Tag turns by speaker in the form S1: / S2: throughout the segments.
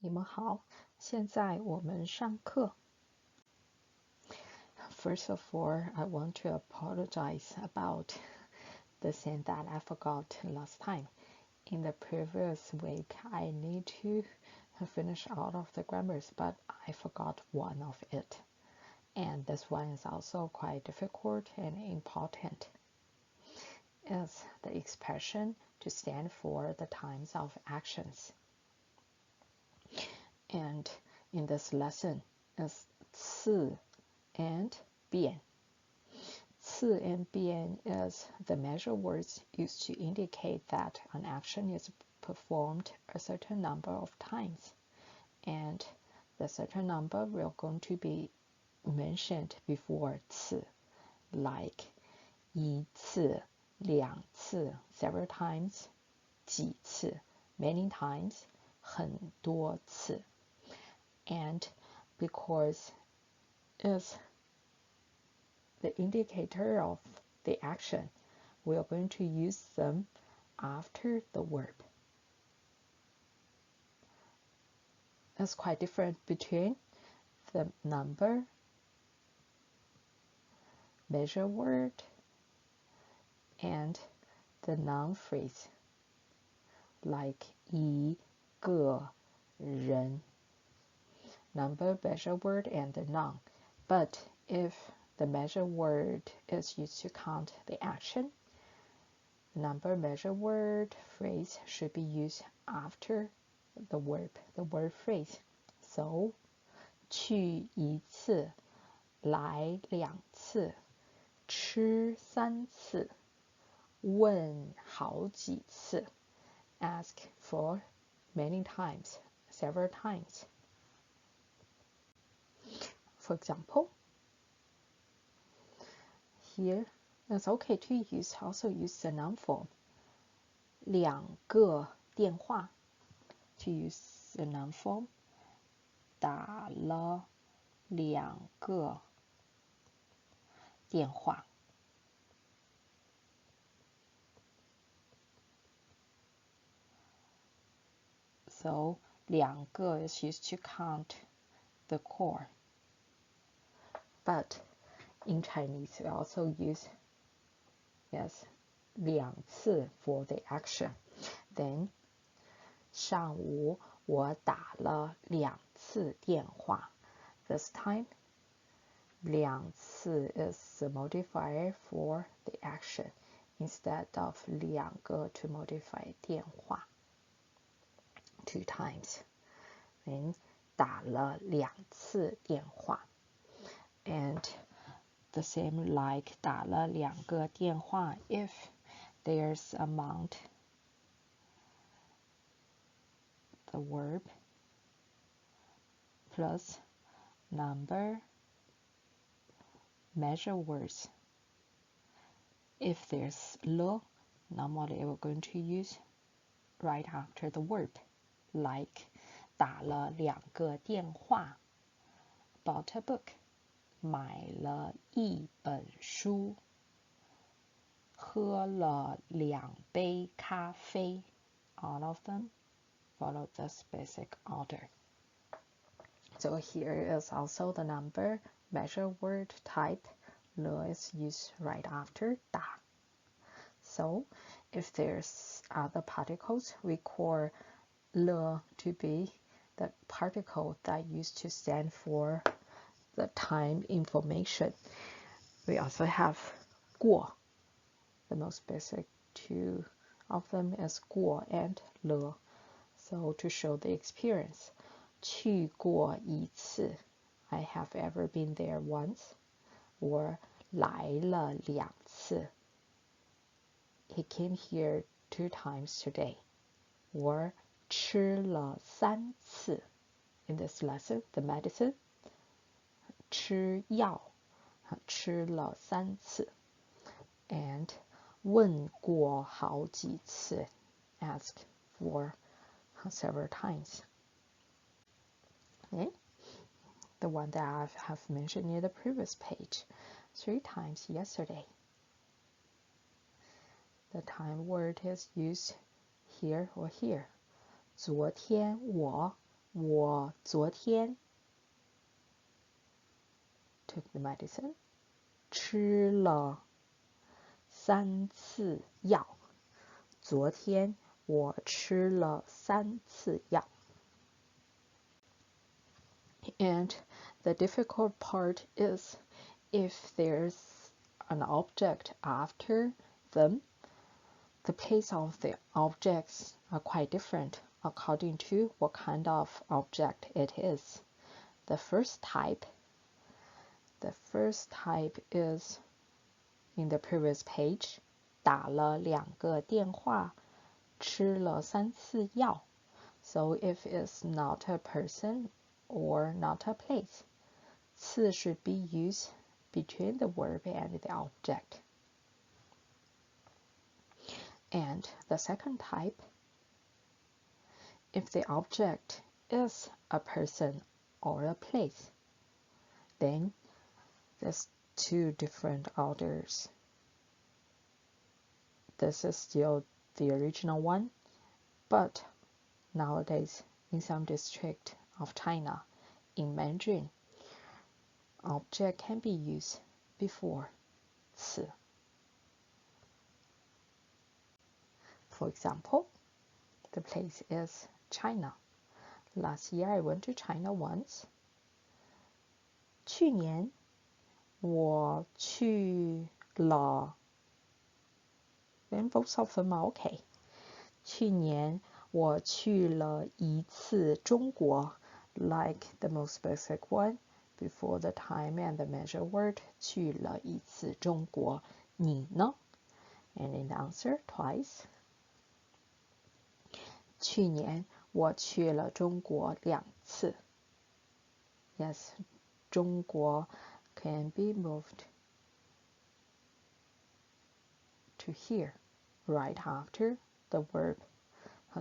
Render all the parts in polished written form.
S1: 你们好，现在我们上课。First of all, I want to apologize about the thing that I forgot last time. In the previous week, I need to finish all of the grammars, but I forgot one of it. And this one is also quite difficult and important. It's the expression to stand for the times of actions. And in this lesson is 次 and 变. 次 and 变 is the measure words used to indicate that an action is performed a certain number of times. And the certain number will going to be mentioned before 次, like 一次, 两次, several times, 几次, many times, 很多次. And because it's the indicator of the action, we are going to use them after the verb. It's quite different between the number, measure word, and the noun phrase, like 一个人. Number, measure word, and the noun. But if the measure word is used to count the action, number, measure word, phrase should be used after the word phrase. So, 去一次, 来两次, 吃三次, 问好几次, ask for many times, several times. For example, here it's okay to also use the noun form. 两个电话, to use the noun form. 打了两个电话. So 两个 is used to count the core. But in Chinese, we also use, (两次 for the action. Then, 上午我打了两次电话. This time, 两次 is the modifier for the action instead of 两个 to modify 电话. 2 times. Then, 打了两次电话. And the same like 打了两个电话 if there's amount, the verb, plus number, measure words. If there's 了, normally we're going to use right after the verb, like 打了两个电话, bought a book, 买了一本书, 喝了两杯咖啡. All of them follow this basic order. So here is also the number, measure word type. 了 is used right after 打. So if there's other particles, we call 了 to be the particle that used to stand for the time information. We also have 过. The most basic two of them is 过 and 了. So to show the experience, 去过一次, I have ever been there once, or 来了两次, he came here 2 times today, or 吃了三次. In this lesson, the medicine, 吃药, 吃了三次. And 问过好几次, ask for several times. Okay? The one that I have mentioned near the previous page, 3 times yesterday. The time word is used here or here. 昨天我我昨天 took the medicine. 吃了3次药。昨天我吃了3次药。And the difficult part is if there's an object after them, the place of the objects are quite different according to what kind of object it is. The first type is in the previous page. 打了2个电话，吃了3次药。So if it's not a person or not a place, 次 should be used between the verb and the object. And the second type, if the object is a person or a place, then there's 2 different orders. This is still the original one, but nowadays in some district of China, in Mandarin, object can be used before 次. For example, the place is China. Last year I went to China once. 去年我去了 Then both of them are okay. 去年我去了1次中国 like the most basic one before the time and the measure word 去了1次中国你呢 And in the answer twice. 去年我去了中国2次 Yes, 中国 can be moved to here right after the verb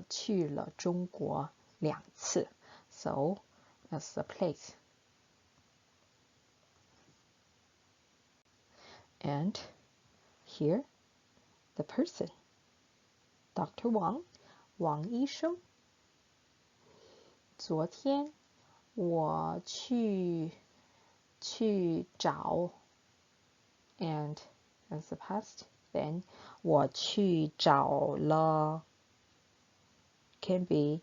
S1: 去了中国2次 So that's the place. And here the person, Dr. Wang, 王医生。昨天我去找 and as the past, then 我去找了 can be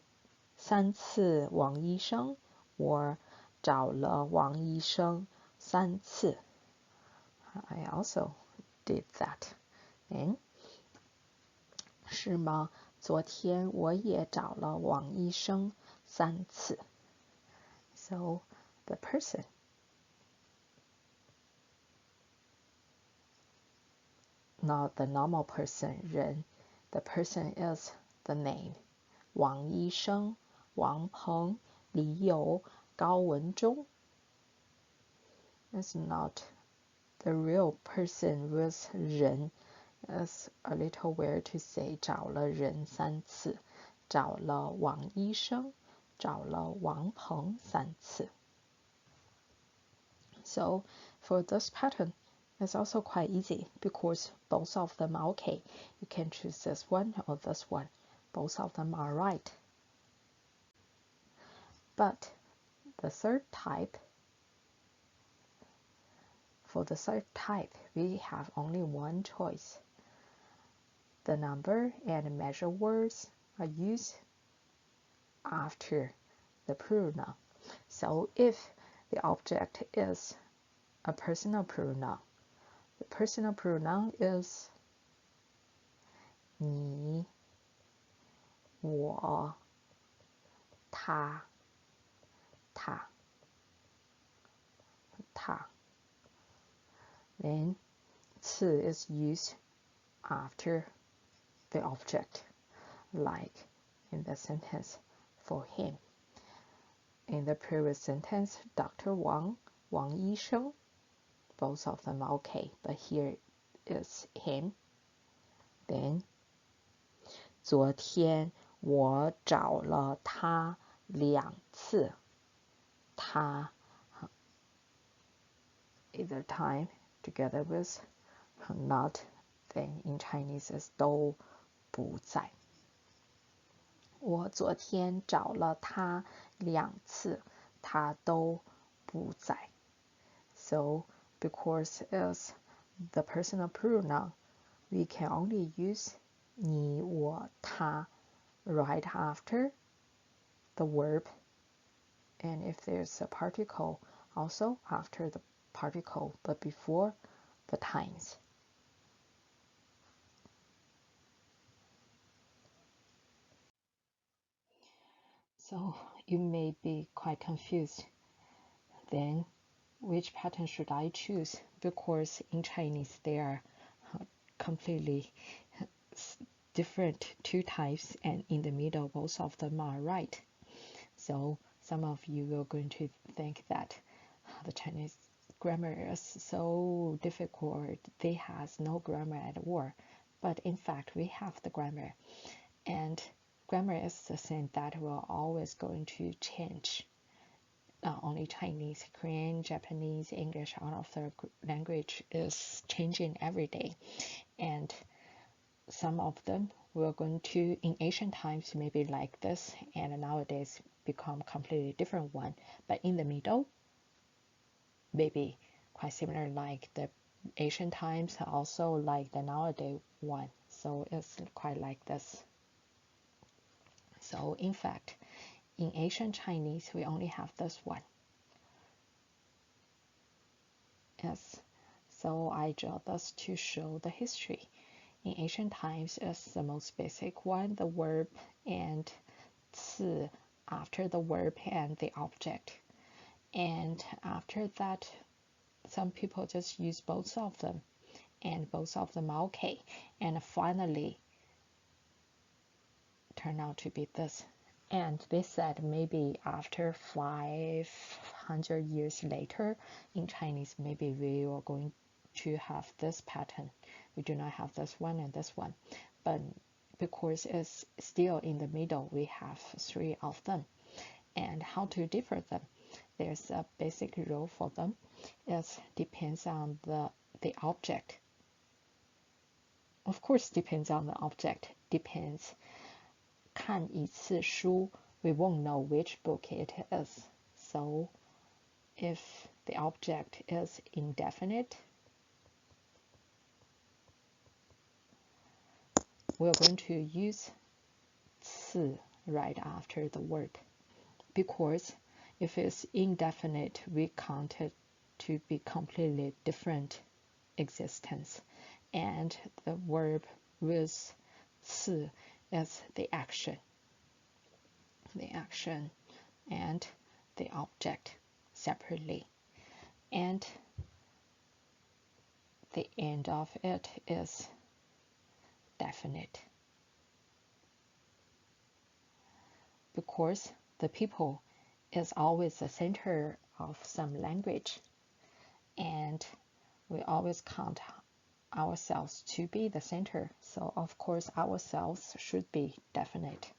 S1: 3次王医生 or 找了王医生3次 I also did that. Then 是吗？昨天我也找了王医生3次 So the person. Not the normal person, 人 The person is the name. 王医生、王鹏、李友、高文忠 It's not the real person with 人 It's a little weird to say 找了人3次找了王医生找了王鹏3次 So for this pattern it's also quite easy because both of them are okay. You can choose this one or this one. Both of them are right. But the third type, for the third type, we have only one choice. The number and measure words are used after the pronoun. So if the object is a personal pronoun, the personal pronoun is 你、我、他、他。Then 次 is used after the object, like in the sentence for him. In the previous sentence, Dr. Wang, 王医生 both of them are okay, but here is him. Then 昨天我找了他2次，他 either time together with not, then in Chinese is 都不在。我昨天找了他2次他都不在。So because it's the personal pronoun, we can only use 你我他 right after the verb, and if there's a particle, also after the particle, but before the times. So you may be quite confused. Then which pattern should I choose? Because in Chinese there are completely different two types, and in the middle both of them are right. So some of you are going to think that the Chinese grammar is so difficult, they has no grammar at all. But in fact we have the grammar, and grammar is the thing that will always going to change. Not only Chinese, Korean, Japanese, English, all of the language is changing every day. And some of them we're going to, in ancient times, maybe like this, and nowadays become completely different one. But in the middle, maybe quite similar like the ancient times, also like the nowadays one. So it's quite like this. So in fact, in ancient Chinese, we only have this one. Yes, so I draw this to show the history. In ancient times, it's the most basic one, the verb and 次 after the verb and the object. And after that, some people just use both of them, and both of them are okay. And finally, turned out to be this. And they said maybe after 500 years later, in Chinese, maybe we are going to have this pattern. We do not have this one and this one. But because it's still in the middle, we have three of them. And how to differ them? There's a basic rule for them. It depends on the object. Of course, depends on the object. Depends. 看一次书, we won't know which book it is. So if the object is indefinite, we're going to use 次 right after the word. Because if it's indefinite, we count it to be completely different existence. And the verb with 次 is the action and the object separately, and the end of it is definite. Because the people is always the center of some language, and we always count ourselves to be the center, so of course ourselves should be definite.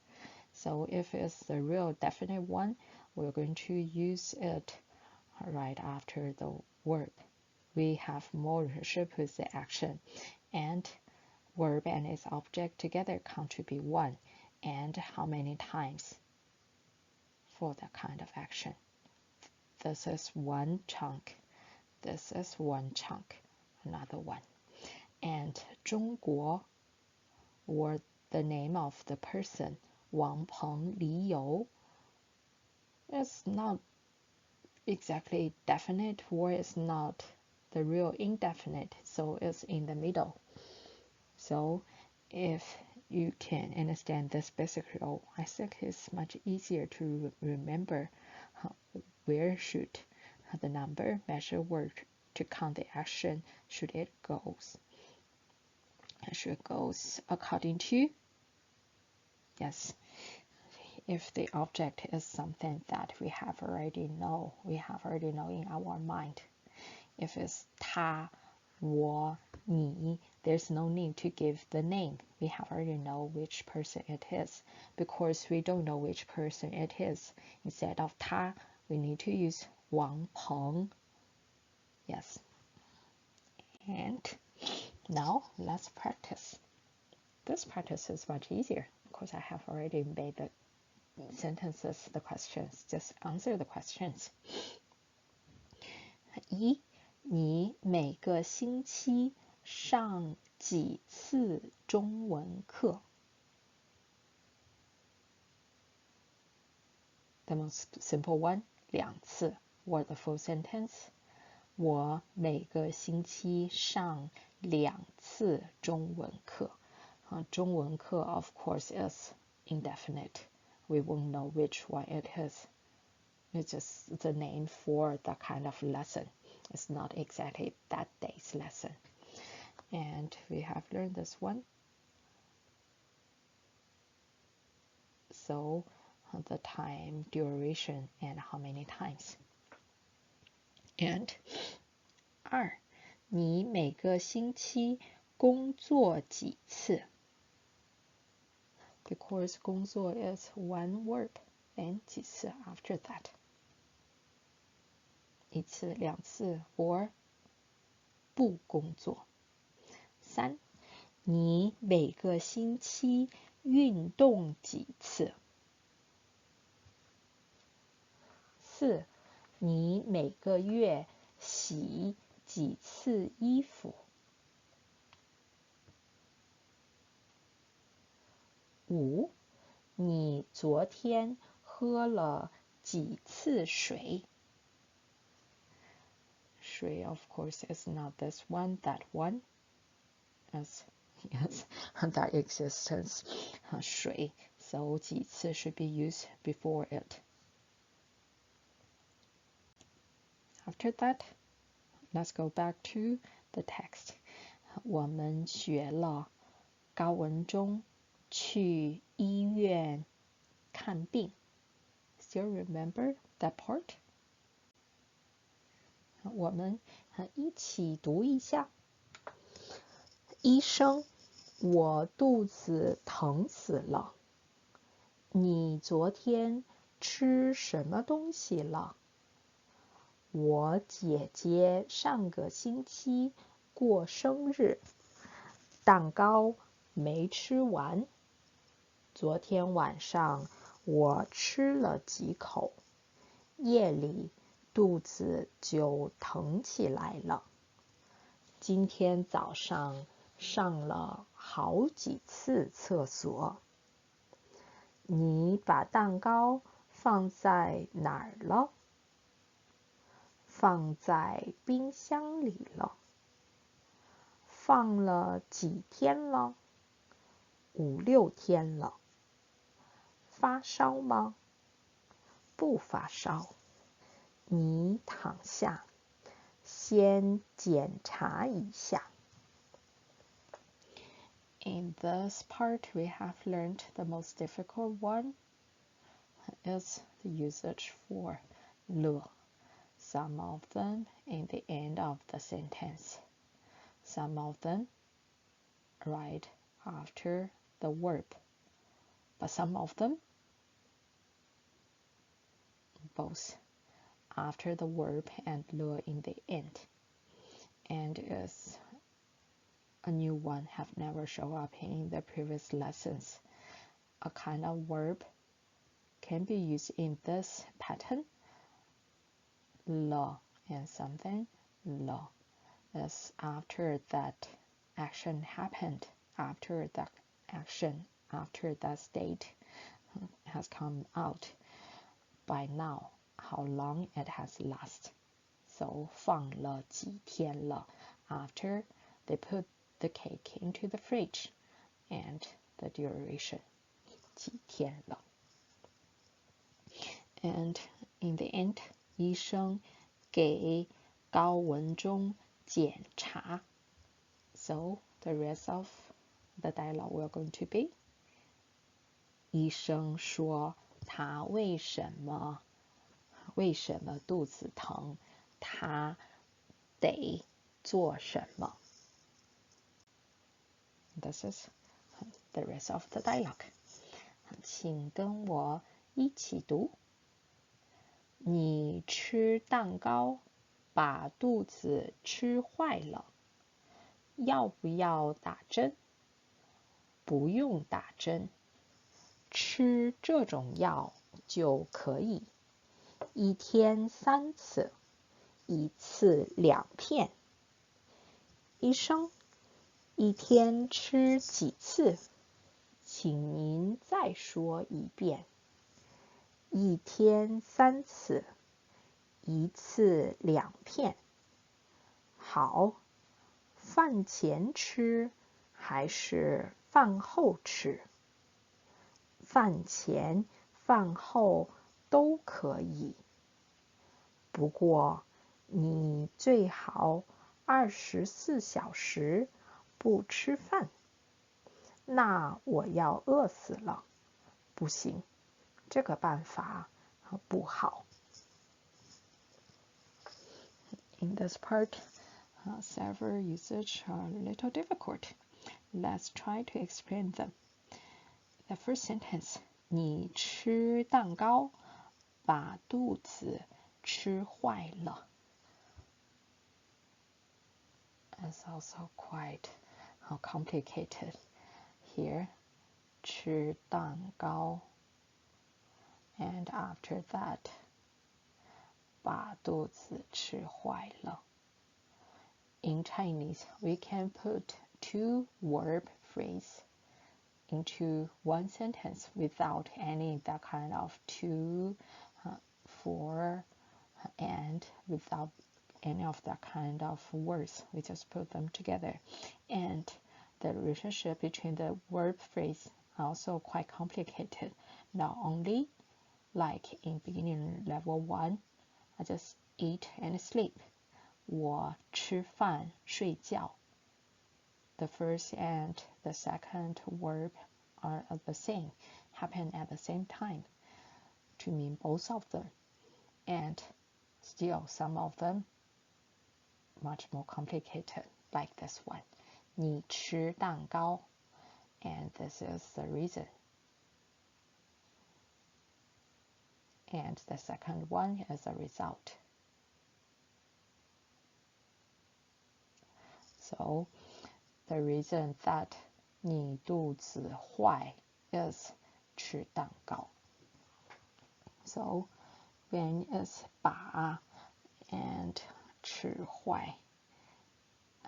S1: So if it's the real definite one, we're going to use it right after the verb. We have more relationship with the action, and verb and its object together count to be one, and how many times for that kind of action. This is one chunk, this is one chunk, another one. And 中国, or the name of the person, 王鹏李友, is not exactly definite, or it's not the real indefinite, so it's in the middle. So if you can understand this basic rule, I think it's much easier to remember where should the number measure word to count the action should it goes. Should goes according to, yes, if the object is something that we have already know in our mind. If it's 他, 我, 你, there's no need to give the name. We have already know which person it is. Because we don't know which person it is, instead of 他, we need to use 王鹏. Yes. And now let's practice. This practice is much easier because I have already made the sentences, the questions. Just answer the questions. 一，你每个星期上几次中文课？ The most simple one, 2次 or the full sentence. 我每个星期上2次中文课。中文课 of course is indefinite. We won't know which one it is. It's just the name for the kind of lesson. It's not exactly that day's lesson. And we have learned this one. So the time, duration, and how many times. And 2，你每个星期工作几次？ Because 工作 is one verb, and 几次 after that. 1次、2次 or 不工作。3，你每个星期运动几次？4，你每个月洗几次衣服？5，你昨天喝了几次水？水 of course is not this one, that one. As yes, that existence. 水 so 几次 should be used before it. After that, let's go back to the text. 我们学了高文中去医院看病。Still remember that part? 我们一起读一下。医生，我肚子疼死了。你昨天吃什么东西了？我姐姐上个星期过生日，蛋糕没吃完。昨天晚上我吃了几口，夜里肚子就疼起来了。今天早上上了好几次厕所。你把蛋糕放在哪儿了？放在冰箱里了。放了几天了？5、6天了。发烧吗？不发烧。你躺下，先检查一下。In this part, we have learned the most difficult one is the usage for 了. Some of them in the end of the sentence. Some of them right after the verb. But some of them both after the verb and 了 in the end. And is a new one have never shown up in the previous lessons. A kind of verb can be used in this pattern. 了 and something 了 is after that action happened, after that action, after that state has come out. By now, how long it has lasted. So 放了几天了 after they put the cake into the fridge, and the duration 几天了。And in the end, 医生给高文中检查。So the rest of the dialogue will going to be 医生说他为什么肚子疼，他得做什么。This is the rest of the dialogue. 请跟我一起读。你吃蛋糕把肚子吃坏了，要不要打针？不用打针，吃这种药就可以。1天3次，1次2片。医生，一天吃几次？请您再说一遍。1天3次，1次2片。好，饭前吃还是饭后吃？饭前、饭后都可以。不过，你最好24小时不吃饭。那我要饿死了。不行，这个办法不好。In this part, several usage are a little difficult. Let's try to explain them. The first sentence, 你吃蛋糕，把肚子吃坏了。It's also quite complicated. Here, 吃蛋糕 and after that, 把肚子吃坏了。In Chinese, we can put 2 verb phrase into one sentence without any that kind of to, for, and without any of that kind of words. We just put them together. And the relationship between the verb phrase also quite complicated. Not only like in beginning level 1, I just eat and sleep. 我吃饭睡觉。The first and the second verb are the same, happen at the same time to mean both of them. And still some of them much more complicated, like this one. 你吃蛋糕 and this is the reason. And the second one is a result. So, the reason that 你肚子坏 is 吃蛋糕. So, when it's 把 and 吃坏,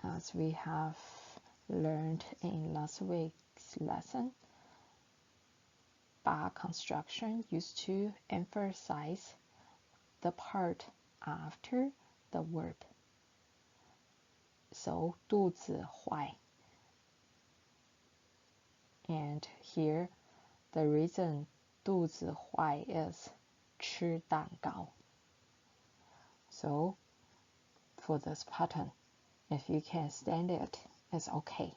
S1: as we have learned in last week's lesson, 把 construction used to emphasize the part after the verb. So, 肚子坏. And here, the reason 肚子坏 is 吃蛋糕. So, for this pattern, if you can stand it, it's okay.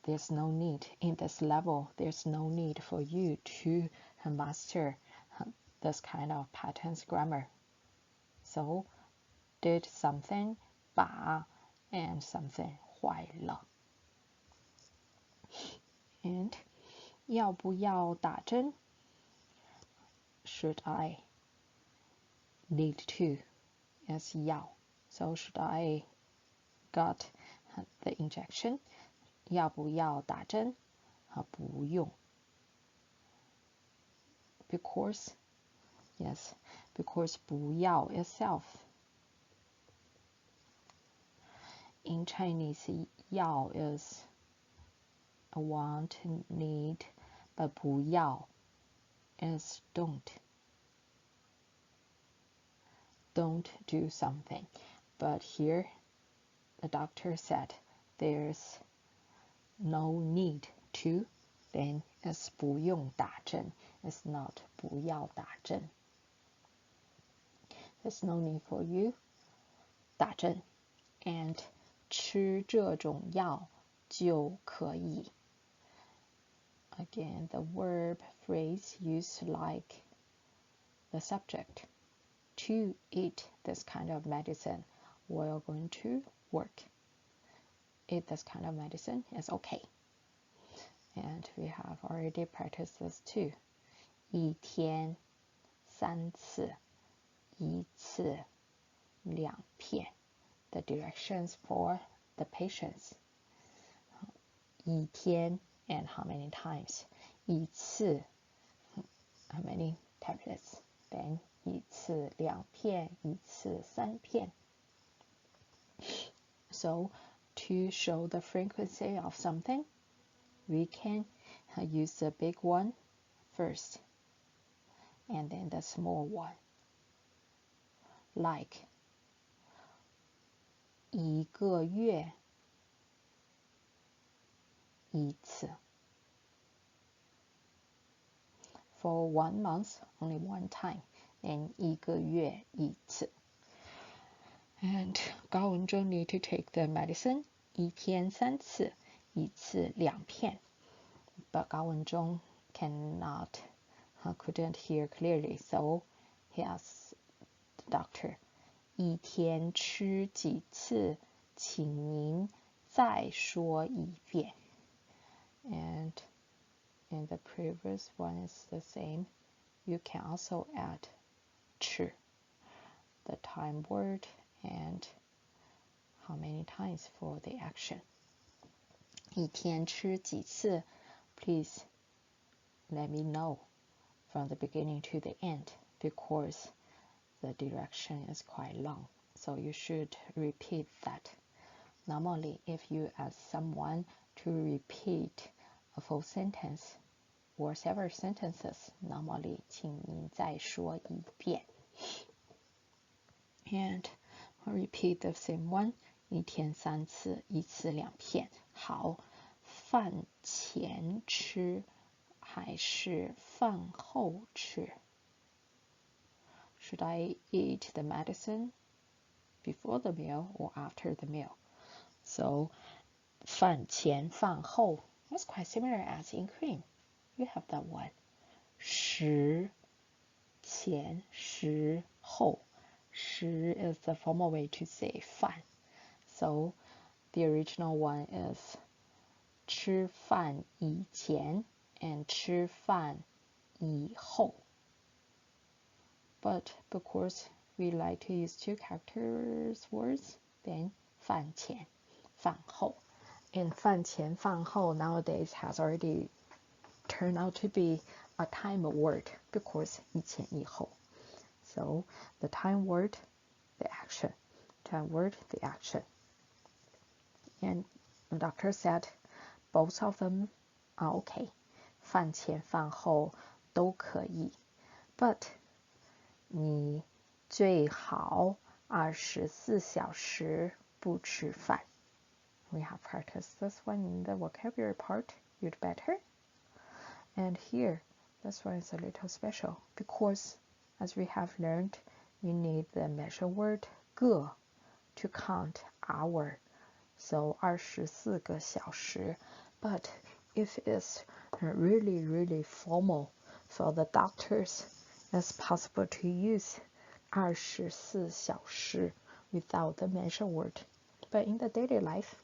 S1: There's no need, in this level, there's no need for you to master this kind of patterns grammar. So, did something 把 and something 坏了. And 要不要打针? Should I? Need to is 要. So should I got the injection? 要不要打针? 不用. Because, yes, because 不要 itself. In Chinese, 要 is a want, need, but 不要 is don't. Don't do something. But here, the doctor said there's no need to, then it's 不用打针. It's not 不要打针. There's no need for you 打针. And 吃这种药就可以. Again, the verb phrase used like the subject. To eat this kind of medicine, we're going to work. Eat this kind of medicine is okay. And we have already practiced this too. 1天3次1次2片. The directions for the patients. 1天 and how many times? 1次 how many tablets? Then 一次2片，一次3片。So to show the frequency of something, we can use the big one first and then the small one. Like 1个月1次。For 1 month, only 1 time, and 1个月1次。And 高文中 need to take the medicine 1天3次，1次2片。But 高文中 couldn't hear clearly, so he asked the doctor, 1天吃几次，请您再说一遍。And in the previous one is the same. You can also add 吃, the time word, and how many times for the action. 1天吃几次? Please let me know from the beginning to the end, because the direction is quite long. So you should repeat that. Normally, if you ask someone to repeat a full sentence or several sentences, normally 请您再说一遍。And repeat the same one, 1天3次，1次2片。好，饭前吃还是饭后吃？ Should I eat the medicine before the meal or after the meal? So 饭前饭后 that's quite similar as in Korean. You have that one. 食前食后。食 is the formal way to say 饭. So the original one is 吃饭以前 and 吃饭以后. But because we like to use 2 characters words, then 饭前饭后. And 饭前饭后 nowadays has already turned out to be a time word because 以前以后. So the time word, the action. Time word, the action. And the doctor said both of them are okay. 饭前饭后都可以。But 你最好24小时不吃饭。We have practiced this one in the vocabulary part. You'd better. And here, this one is a little special because, as we have learned, you need the measure word 个 to count hour. So 24个小时. But if it's really formal for the doctors, it's possible to use 24小时 without the measure word. But in the daily life,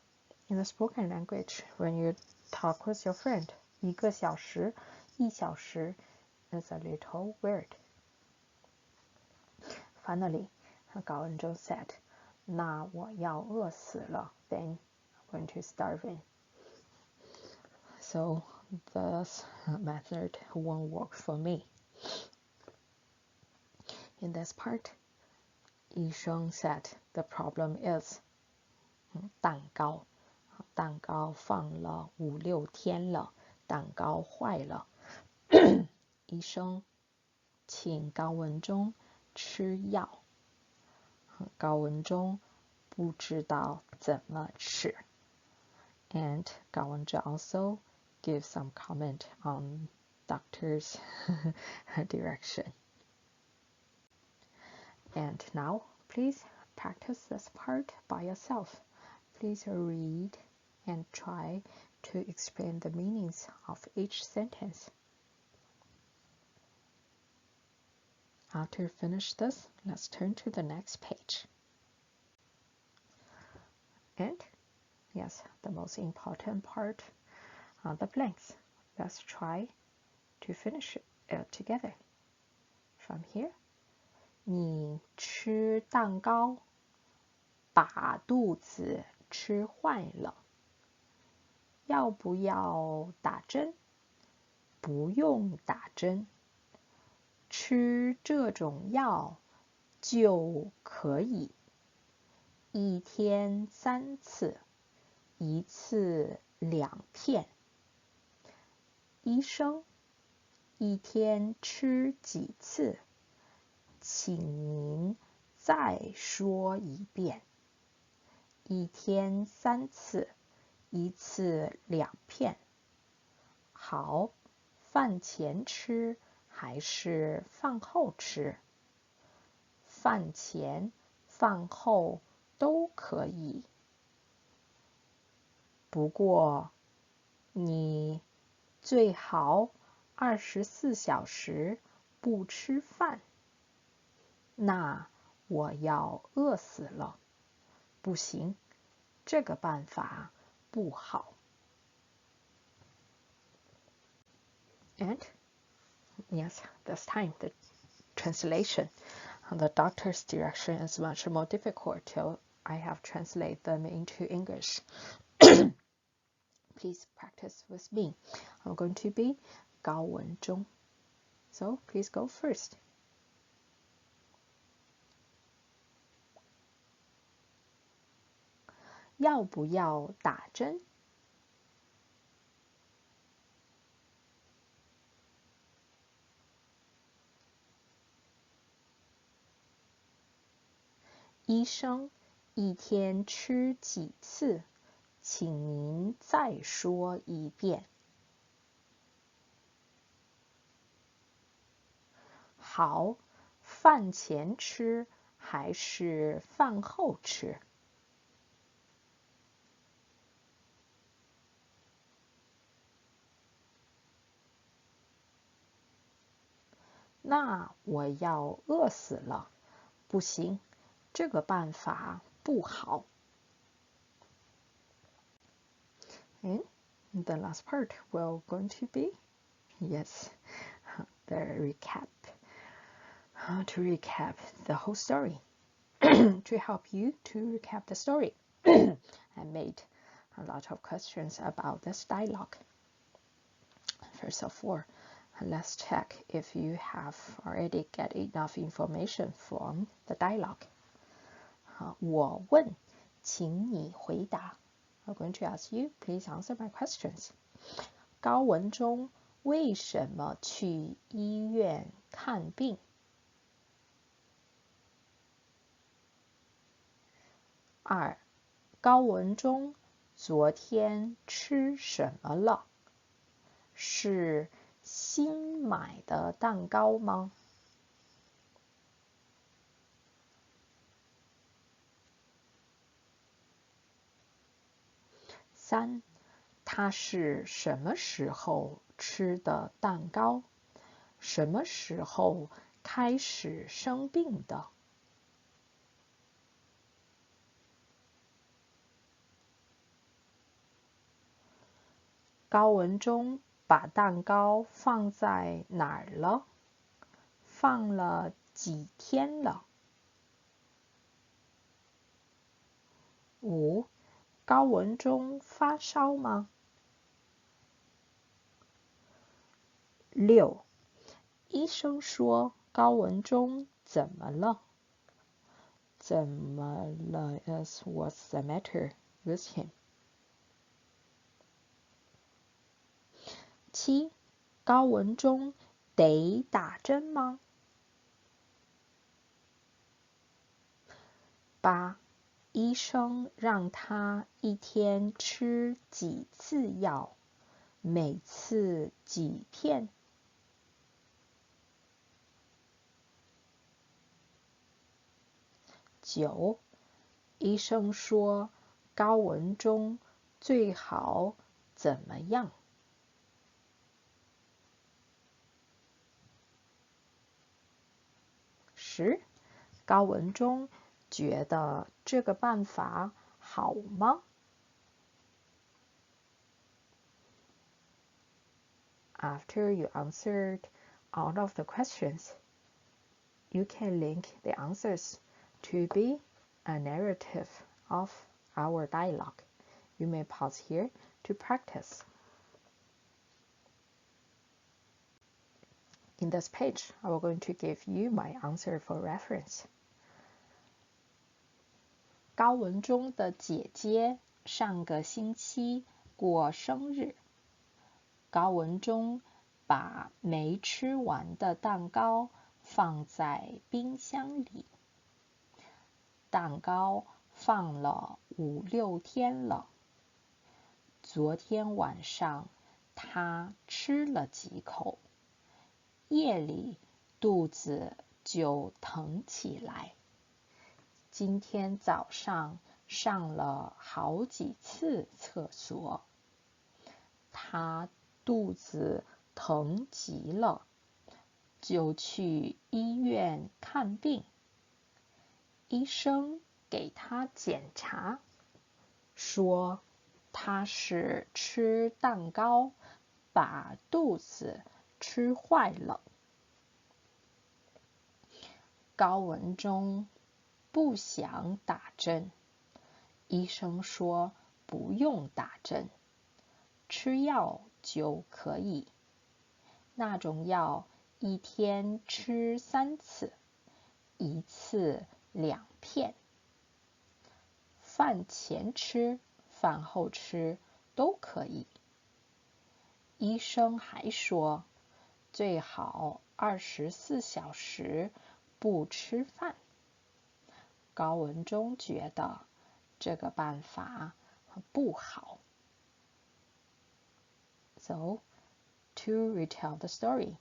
S1: in the spoken language, when you talk with your friend, 1个小时1小时 is a little weird. Finally, 高文中 said, 那我要饿死了 then I'm going to starving. So this method won't work for me. In this part, 医生 said the problem is 蛋糕放了5、6天了，蛋糕坏了。医生请高文中吃药。高文中不知道怎么吃。And 高文中 also gives some comment on doctor's direction. And now, please practice this part by yourself. Please read and try to explain the meanings of each sentence. After you finish this, let's turn to the next page. And yes, the most important part are the blanks. Let's try to finish it together. From here, 你吃蛋糕，把肚子吃坏了。要不要打针？不用打针。吃这种药就可以1天3次，1次2片。医生，1天吃几次？请您再说一遍。1天3次，1次2片。好，饭前吃还是饭后吃？饭前、饭后都可以。不过，你最好24小时不吃饭。那我要饿死了。不行，这个办法不好。And yes, this time the translation. The doctor's direction is much more difficult till I have translated them into English. Please practice with me. I'm going to be 高文中. So please go first. 要不要打针？医生，1天吃几次？请您再说一遍。好，饭前吃还是饭后吃？那我要饿死了。不行，这个办法不好。And the last part will going to be, yes, the recap. To recap the whole story. To help you to recap the story, I made a lot of questions about this dialogue. First of all, let's check if you have already get enough information from the dialogue. 我问，请你回答。I'm going to ask you, please answer my questions. 高文中为什么去医院看病？2. 高文中昨天吃什么了？是新买的蛋糕吗？3. 他是什么时候吃的蛋糕？什么时候开始生病的？高文中把蛋糕放在哪儿了？放了几天了？5. 高文中发烧吗？6. 医生说高文中怎么了？怎么了 is what's the matter with him? 7. 高文中得打针吗？8. 医生让他1天吃几次药？每次几片？9. 医生说高文中最好怎么样？10. 高文中觉得这个办法好吗？After you answered all of the questions, you can link the answers to be a narrative of our dialogue. You may pause here to practice. In this page, I will going to give you my answer for reference. 高文中的姐姐上个星期过生日。高文中把没吃完的蛋糕放在冰箱里。蛋糕放了5-6天了。昨天晚上他吃了几口，夜里肚子就疼起来。今天早上上了好几次厕所，他肚子疼极了，就去医院看病。医生给他检查，说他是吃蛋糕把肚子吃坏了。高文中不想打针，医生说不用打针，吃药就可以。那种药一天吃3次，一次2片。饭前吃，饭后吃都可以。医生还说，最好24小时不吃饭。高文中觉得这个办法不好。So, to retell the story,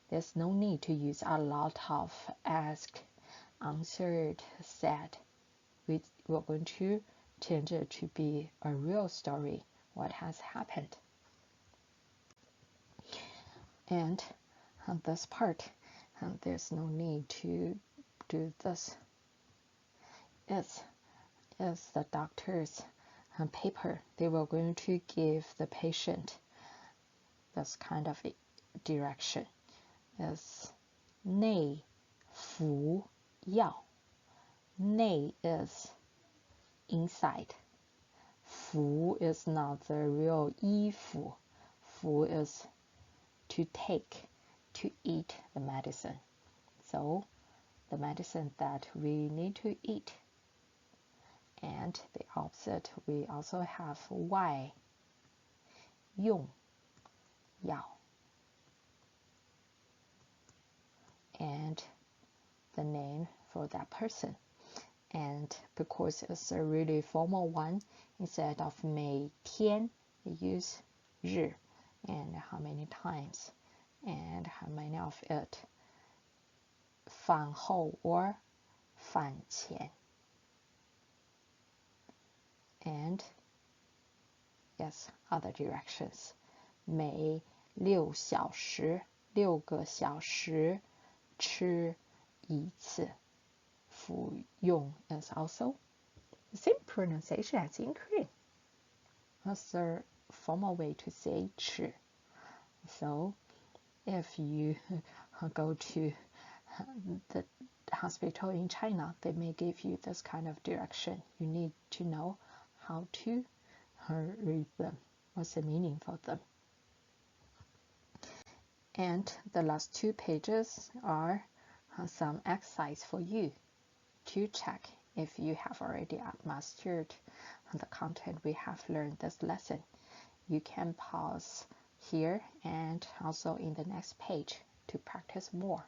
S1: there's no need to use a lot of asked, answered, said. We're going to change it to be a real story, what has happened. And this part, there's no need to do this. It's the doctor's paper. They were going to give the patient this kind of direction. Is 内服药. 内 is inside. 服 is not the real 衣服. 服 is to take, to eat the medicine. So, the medicine that we need to eat. And the opposite, we also have 外用药. And the name for that person. And because it's a really formal one, instead of 每天, we use 日 and how many times and how many of it. 饭后 or 饭前. And yes, other directions. 每6小时, 6个小时吃一次。服用 is also the same pronunciation as in Korean. That's the formal way to say 吃. So, if you go to the hospital in China, they may give you this kind of direction. You need to know how to read them. What's the meaning for them? And the last 2 pages are some exercise for you to check if you have already mastered the content we have learned this lesson. You can pause here and also in the next page to practice more.